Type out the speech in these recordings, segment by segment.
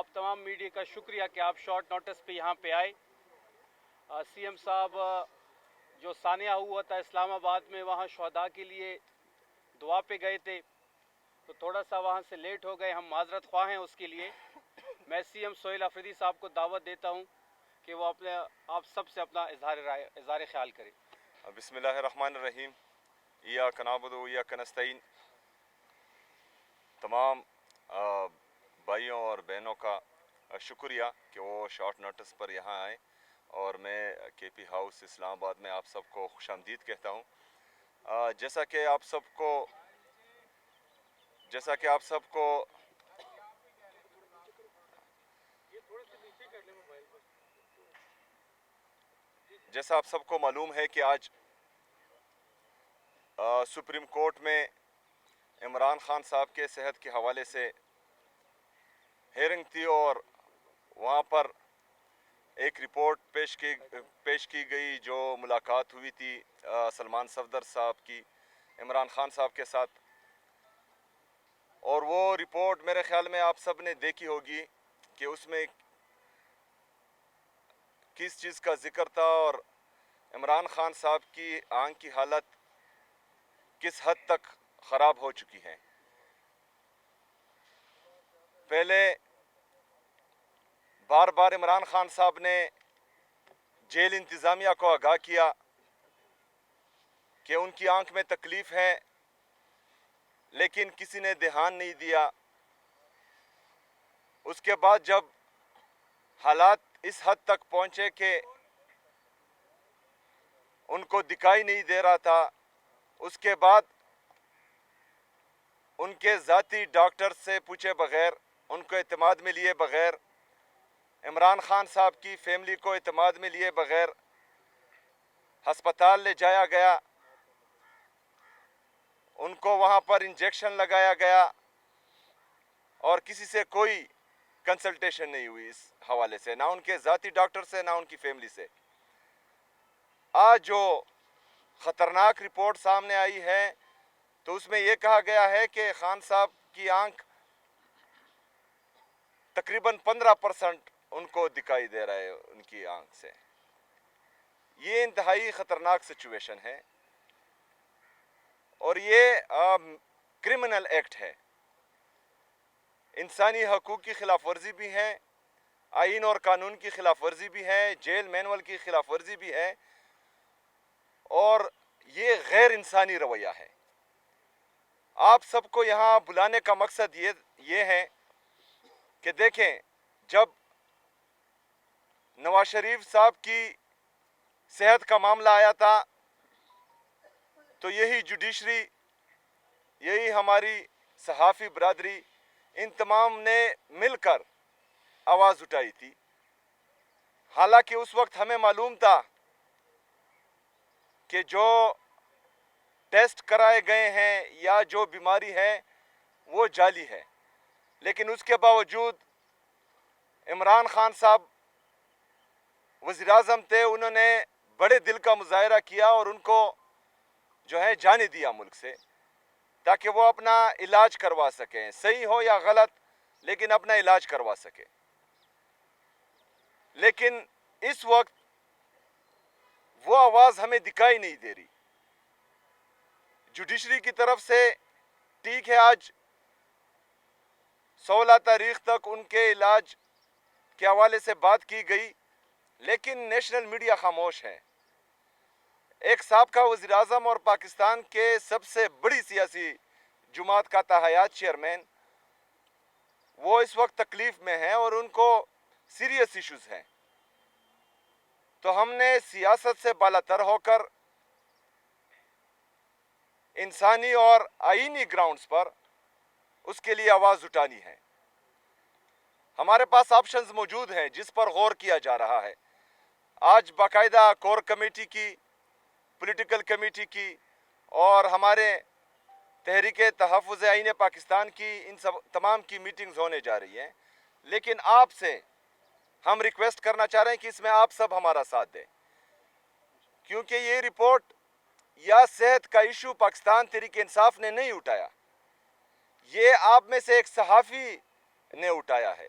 آپ تمام میڈیا کا شکریہ کہ آپ شارٹ نوٹس پہ یہاں پہ آئے. سی ایم صاحب جو ثانیہ ہوا تھا اسلام آباد میں وہاں شہداء کے لیے دعا پہ گئے تھے تو تھوڑا سا وہاں سے لیٹ ہو گئے. ہم معذرت خواہ ہیں اس کے لیے. میں سی ایم سہیل آفریدی صاحب کو دعوت دیتا ہوں کہ وہ آپ سب سے اپنا اظہار خیال کریں. بسم اللہ الرحمن الرحیم. ایاک نعبد و ایاک نستعین. تمام بھائیوں اور بہنوں کا شکریہ کہ وہ شارٹ نوٹس پر یہاں آئیں اور میں کے پی ہاؤس اسلام آباد میں آپ سب کو خوش آمدید کہتا ہوں. جیسا کہ آپ سب کو معلوم ہے کہ آج سپریم کورٹ میں عمران خان صاحب کے صحت کے حوالے سے ہیئرنگ تھی اور وہاں پر ایک رپورٹ پیش کی گئی جو ملاقات ہوئی تھی سلمان صفدر صاحب کی عمران خان صاحب کے ساتھ. اور وہ رپورٹ میرے خیال میں آپ سب نے دیکھی ہوگی کہ اس میں کس چیز کا ذکر تھا اور عمران خان صاحب کی آنکھ کی حالت کس حد تک خراب ہو چکی ہے. پہلے بار بار عمران خان صاحب نے جیل انتظامیہ کو آگاہ کیا کہ ان کی آنکھ میں تکلیف ہے لیکن کسی نے دھیان نہیں دیا. اس کے بعد جب حالات اس حد تک پہنچے کہ ان کو دکھائی نہیں دے رہا تھا, اس کے بعد ان کے ذاتی ڈاکٹر سے پوچھے بغیر, ان کو اعتماد میں لیے بغیر, عمران خان صاحب کی فیملی کو اعتماد میں لیے بغیر ہسپتال لے جایا گیا. ان کو وہاں پر انجیکشن لگایا گیا اور کسی سے کوئی کنسلٹیشن نہیں ہوئی اس حوالے سے, نہ ان کے ذاتی ڈاکٹر سے نہ ان کی فیملی سے. آج جو خطرناک رپورٹ سامنے آئی ہے تو اس میں یہ کہا گیا ہے کہ خان صاحب کی آنکھ تقریباً 15% ان کو دکھائی دے رہا ہے ان کی آنکھ سے. یہ انتہائی خطرناک سچویشن ہے اور یہ کرمنل ایکٹ ہے, انسانی حقوق کی خلاف ورزی بھی ہے, آئین اور قانون کی خلاف ورزی بھی ہے, جیل مینول کی خلاف ورزی بھی ہے اور یہ غیر انسانی رویہ ہے. آپ سب کو یہاں بلانے کا مقصد یہ ہے کہ دیکھیں, جب نواز شریف صاحب کی صحت کا معاملہ آیا تھا تو یہی جوڈیشری, یہی ہماری صحافی برادری, ان تمام نے مل کر آواز اٹھائی تھی. حالانکہ اس وقت ہمیں معلوم تھا کہ جو ٹیسٹ کرائے گئے ہیں یا جو بیماری ہے وہ جعلی ہے, لیکن اس کے باوجود عمران خان صاحب وزیر اعظم تھے, انہوں نے بڑے دل کا مظاہرہ کیا اور ان کو جو ہے جانے دیا ملک سے تاکہ وہ اپنا علاج کروا سکیں, صحیح ہو یا غلط لیکن اپنا علاج کروا سکے. لیکن اس وقت وہ آواز ہمیں دکھائی نہیں دے رہی. جوڈیشری کی طرف سے ٹھیک ہے آج 16 تاریخ تک ان کے علاج کے حوالے سے بات کی گئی, لیکن نیشنل میڈیا خاموش ہے. ایک سابقہ وزیر اعظم اور پاکستان کے سب سے بڑی سیاسی جماعت کا تاحیات چیئرمین, وہ اس وقت تکلیف میں ہیں اور ان کو سیریس ایشوز ہیں. تو ہم نے سیاست سے بالاتر ہو کر انسانی اور آئینی گراؤنڈز پر اس کے لیے آواز اٹھانی ہے. ہمارے پاس آپشنز موجود ہیں جس پر غور کیا جا رہا ہے. آج باقاعدہ کور کمیٹی کی, پولیٹیکل کمیٹی کی اور ہمارے تحریک تحفظ آئین پاکستان کی ان سب تمام کی میٹنگز ہونے جا رہی ہیں, لیکن آپ سے ہم ریکویسٹ کرنا چاہ رہے ہیں کہ اس میں آپ سب ہمارا ساتھ دیں, کیونکہ یہ رپورٹ یا صحت کا ایشو پاکستان تحریک انصاف نے نہیں اٹھایا, یہ آپ میں سے ایک صحافی نے اٹھایا ہے.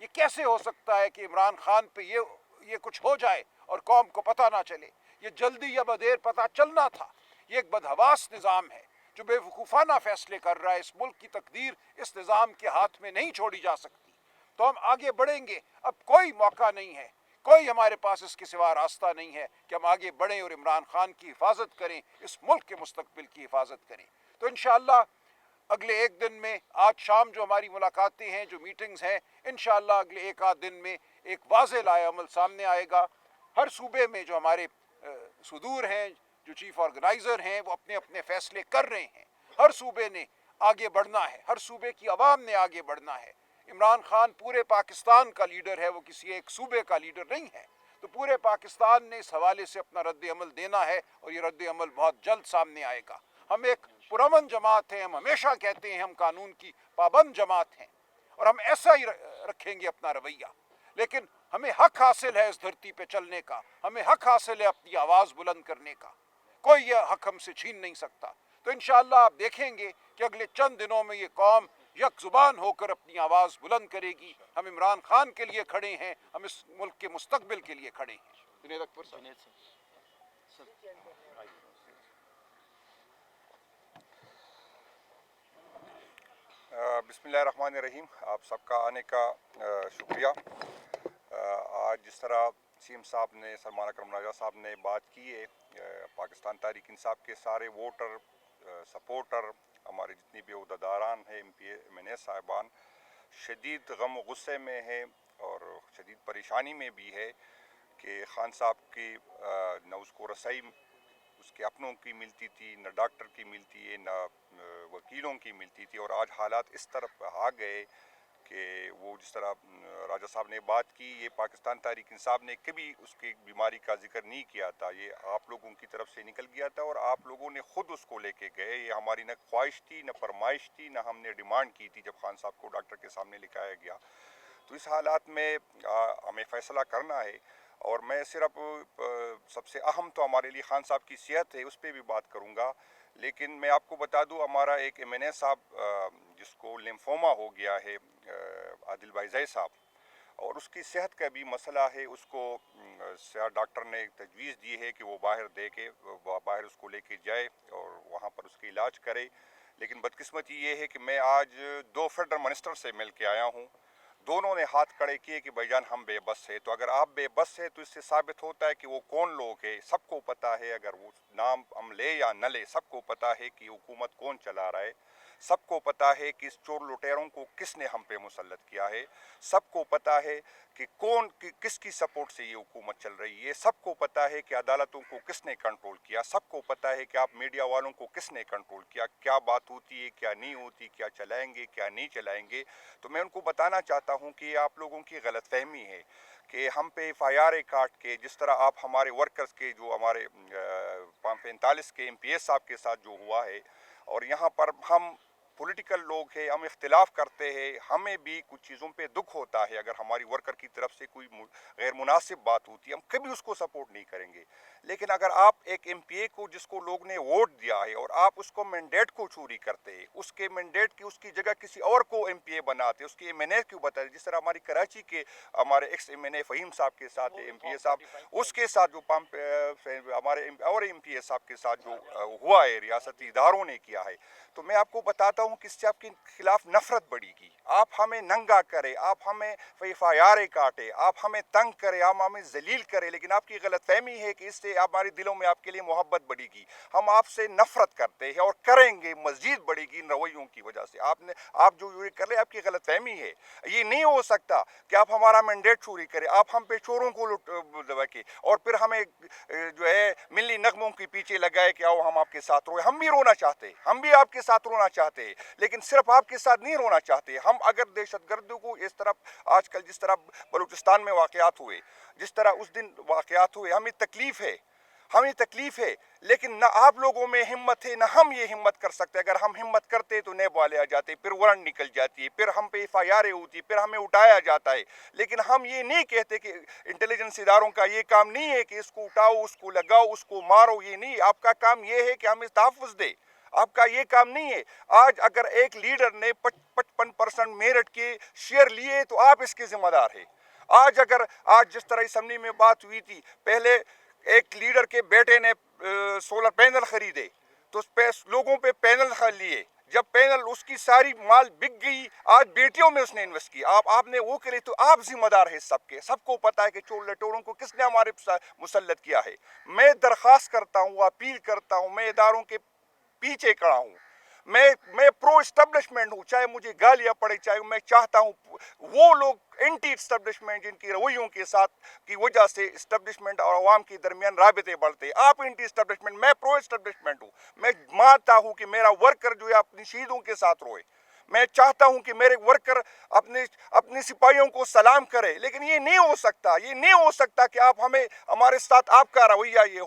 یہ کیسے ہو سکتا ہے کہ عمران خان پہ یہ کچھ ہو جائے اور قوم کو پتہ نہ چلے؟ یہ جلدی یا بدیر پتہ چلنا تھا۔ یہ ایک بدحواس نظام ہے جو بے وقوفانہ فیصلے کر رہا ہے۔ اس ملک کی تقدیر اس نظام کے ہاتھ میں نہیں چھوڑی جا سکتی۔ تو ہم آگے بڑھیں گے، اب کوئی موقع نہیں ہے، کوئی ہمارے پاس اس کے سوا راستہ نہیں ہے کہ ہم آگے بڑھیں اور عمران خان کی حفاظت کریں، اس ملک کے مستقبل کی حفاظت کریں۔ تو انشاءاللہ اگلے ایک دن میں، آج شام جو ہماری ملاقاتیں ہیں، جو میٹنگز ہیں، انشاءاللہ اگلے ایک آدھ دن میں ایک واضح لائحہ عمل سامنے آئے گا۔ ہر صوبے میں جو ہمارے صدور ہیں، جو چیف آرگنائزر ہیں، وہ اپنے اپنے فیصلے کر رہے ہیں۔ ہر صوبے نے آگے بڑھنا ہے، ہر صوبے کی عوام نے آگے بڑھنا ہے۔ عمران خان پورے پاکستان کا لیڈر ہے، وہ کسی ایک صوبے کا لیڈر نہیں ہے۔ تو پورے پاکستان نے اس حوالے سے اپنا رد عمل دینا ہے، اور یہ رد عمل بہت جلد سامنے آئے گا۔ ہم ایک پرامن جماعت ہیں، ہم ہمیشہ کہتے ہیں ہم قانون کی پابند جماعت ہیں، اور ہم ایسا ہی رکھیں گے اپنا رویہ۔ لیکن ہمیں حق حاصل ہے اس دھرتی پہ چلنے کا، ہمیں حق حاصل ہے اپنی آواز بلند کرنے کا، کوئی یہ حق ہم سے چھین نہیں سکتا۔ تو انشاءاللہ آپ دیکھیں گے کہ اگلے چند دنوں میں یہ قوم یک زبان ہو کر اپنی آواز بلند کرے گی۔ ہم عمران خان کے لیے کھڑے ہیں، ہم اس ملک کے مستقبل کے لیے کھڑے ہیں۔ جنید اکبر صاحب۔ بسم اللہ الرحمن الرحیم۔ آپ سب کا آنے کا شکریہ۔ آج جس طرح سی ایم صاحب نے، سلمان اکرم راجہ صاحب نے بات کی ہے، پاکستان تحریک انصاف کے سارے ووٹر، سپورٹر، ہمارے جتنی بھی عہدیداران ہیں، ایم این اے صاحبان شدید غم و غصے میں ہیں اور شدید پریشانی میں بھی ہے کہ خان صاحب کی نہ اس کو رسائی اس کے اپنوں کی ملتی تھی، نہ ڈاکٹر کی ملتی ہے، نہ وکیلوں کی ملتی تھی، اور آج حالات اس طرف آ گئے کہ وہ جس طرح راجہ صاحب نے بات کی، یہ پاکستان تحریک انصاف نے کبھی اس کی بیماری کا ذکر نہیں کیا تھا، یہ آپ لوگوں کی طرف سے نکل گیا تھا اور آپ لوگوں نے خود اس کو لے کے گئے۔ یہ ہماری نہ خواہش تھی، نہ فرمائش تھی، نہ ہم نے ڈیمانڈ کی تھی جب خان صاحب کو ڈاکٹر کے سامنے لکھایا گیا۔ تو اس حالات میں ہمیں فیصلہ کرنا ہے، اور میں صرف سب سے اہم تو ہمارے لیے خان صاحب کی صحت ہے، اس پہ بھی بات کروں گا، لیکن میں آپ کو بتا دوں ہمارا ایک ایم این اے صاحب جس کو لیمفوما ہو گیا ہے، عادل بھائی زئی صاحب، اور اس کی صحت کا بھی مسئلہ ہے۔ اس کو ڈاکٹر نے تجویز دی ہے کہ وہ باہر باہر اس کو لے کے جائے اور وہاں پر اس کی علاج کرے، لیکن بدقسمتی یہ ہے کہ میں آج 2 فیڈرل منسٹر سے مل کے آیا ہوں، دونوں نے ہاتھ کھڑے کیے کہ بھائی جان ہم بے بس ہے۔ تو اگر آپ بے بس ہے تو اس سے ثابت ہوتا ہے کہ وہ کون لوگ ہیں، سب کو پتہ ہے، اگر وہ نام ہم لے یا نہ لے، سب کو پتہ ہے کہ حکومت کون چلا رہا ہے، سب کو پتہ ہے کہ اس چور لٹیروں کو کس نے ہم پہ مسلط کیا ہے، سب کو پتہ ہے کہ کس کی سپورٹ سے یہ حکومت چل رہی ہے، سب کو پتہ ہے کہ عدالتوں کو کس نے کنٹرول کیا، سب کو پتہ ہے کہ آپ میڈیا والوں کو کس نے کنٹرول کیا، کیا بات ہوتی ہے، کیا نہیں ہوتی، کیا چلائیں گے، کیا نہیں چلائیں گے۔ تو میں ان کو بتانا چاہتا ہوں کہ یہ آپ لوگوں کی غلط فہمی ہے کہ ہم پہ FIR کاٹ کے، جس طرح آپ ہمارے ورکرز کے، جو ہمارے 45 کے MPS صاحب کے ساتھ جو ہوا ہے، اور یہاں پر ہم پولیٹیکل لوگ ہیں، ہم اختلاف کرتے ہیں، ہمیں بھی کچھ چیزوں پہ دکھ ہوتا ہے، اگر ہماری ورکر کی طرف سے کوئی غیر مناسب بات ہوتی ہے ہم کبھی اس کو سپورٹ نہیں کریں گے، لیکن اگر آپ ایک MPA کو، جس کو لوگ نے ووٹ دیا ہے، اور آپ اس کو مینڈیٹ کو چوری کرتے ہیں، اس کے مینڈیٹ کی اس کی جگہ کسی اور کو MPA بناتے، اس کے MNA کیوں بتاتے، جس طرح ہماری کراچی کے ہمارے ایکس MNA فہیم صاحب کے ساتھ MPA صاحب، اس کے ساتھ جو ہمارے اور MPA صاحب کے ساتھ جو ہوا ہے ریاستی اداروں نے کیا ہے، تو میں آپ کو بتاتا ہوں کہ اس سے آپ کے خلاف نفرت بڑھے گی۔ آپ ہمیں ننگا کرے، آپ ہمیں FIR کاٹے، آپ ہمیں تنگ کرے، آپ ہمیں ذلیل کرے، لیکن آپ کی غلط فہمی ہے کہ اس سے ہمارے دلوں میں آپ کے لیے محبت بڑھے گی۔ ہم آپ سے نفرت کرتے ہیں اور کریں گے، مزید بڑھے گی ان رویوں کی وجہ سے۔ آپ جو یہ کر رہے ہیں، آپ کی غلط فہمی ہے۔ یہ نہیں ہو سکتا کہ آپ ہمارا مینڈیٹ چوری کریں، آپ ہم پہ چوروں کو کے اور پھر ہمیں جو ہے ملی نغموں کے پیچھے لگائے کہ آؤ ہم آپ کے ساتھ روئے۔ ہم بھی رونا چاہتے ہیں، ہم بھی آپ کے ساتھ رونا چاہتے ہیں، لیکن صرف آپ کے ساتھ نہیں رونا چاہتے۔ ہم اگر دہشت گردوں کو اس طرح آج کل جس طرح بلوچستان میں واقعات ہوئے، جس طرح اس دن واقعات ہوئے، ہمیں تکلیف ہے، لیکن نہ آپ لوگوں میں ہمت ہے، نہ ہم یہ ہمت کر سکتے۔ اگر ہم ہمت کرتے تو نیب والے آ جاتے، پھر وارنٹ نکل جاتی ہے، پھر ہم پہ FIR ہوتی، پھر ہمیں اٹھایا جاتا ہے، لیکن ہم یہ نہیں کہتے کہ انٹیلیجنس اداروں کا یہ کام نہیں ہے کہ اس کو اٹھاؤ، اس کو لگاؤ، اس کو مارو، یہ نہیں۔ آپ کا کام یہ ہے کہ ہمیں تحفظ دے، آپ کا یہ کام نہیں ہے. آج اگر ایک لیڈر نے 55% میرٹ کے شیئر لیے تو آپ اس کے ذمہ دار ہیں. آج جس طرح اسمبلی میں بات ہوئی تھی, پہلے ایک لیڈر کے بیٹے نے سولر پینل خریدے تو لوگوں پہ پینل لیے, جب پینل اس کی ساری مال بک گئی, آج بیٹیوں میں اس نے انویسٹ کی. آپ نے وہ کرے تو آپ ذمہ دار ہیں سب کو پتا ہے کہ چور لٹوروں کو کس نے ہمارے مسلط کیا ہے. میں درخواست کرتا ہوں, اپیل کرتا ہوں, میں اداروں کے پیچھے کھڑا ہوں, میں پرو اسٹیبلشمنٹ ہوں, چاہے مجھے گالیاں پڑے, چاہے میں چاہتا ہوں وہ لوگ اینٹی اسٹیبلشمنٹ جن کی رویوں کے ساتھ کی وجہ سے اسٹیبلشمنٹ اور عوام کے درمیان رابطے بڑھتے. آپ اینٹی اسٹیبلشمنٹ, میں پرو اسٹیبلشمنٹ ہوں. میں مانتا ہوں کہ میرا ورکر جو ہے اپنی شہیدوں کے ساتھ روئے. میں چاہتا ہوں کہ میرے ورکر اپنے سپاہیوں کو سلام کرے, لیکن یہ نہیں ہو سکتا کہ آپ ہمارے ساتھ آپ کا رویہ یہ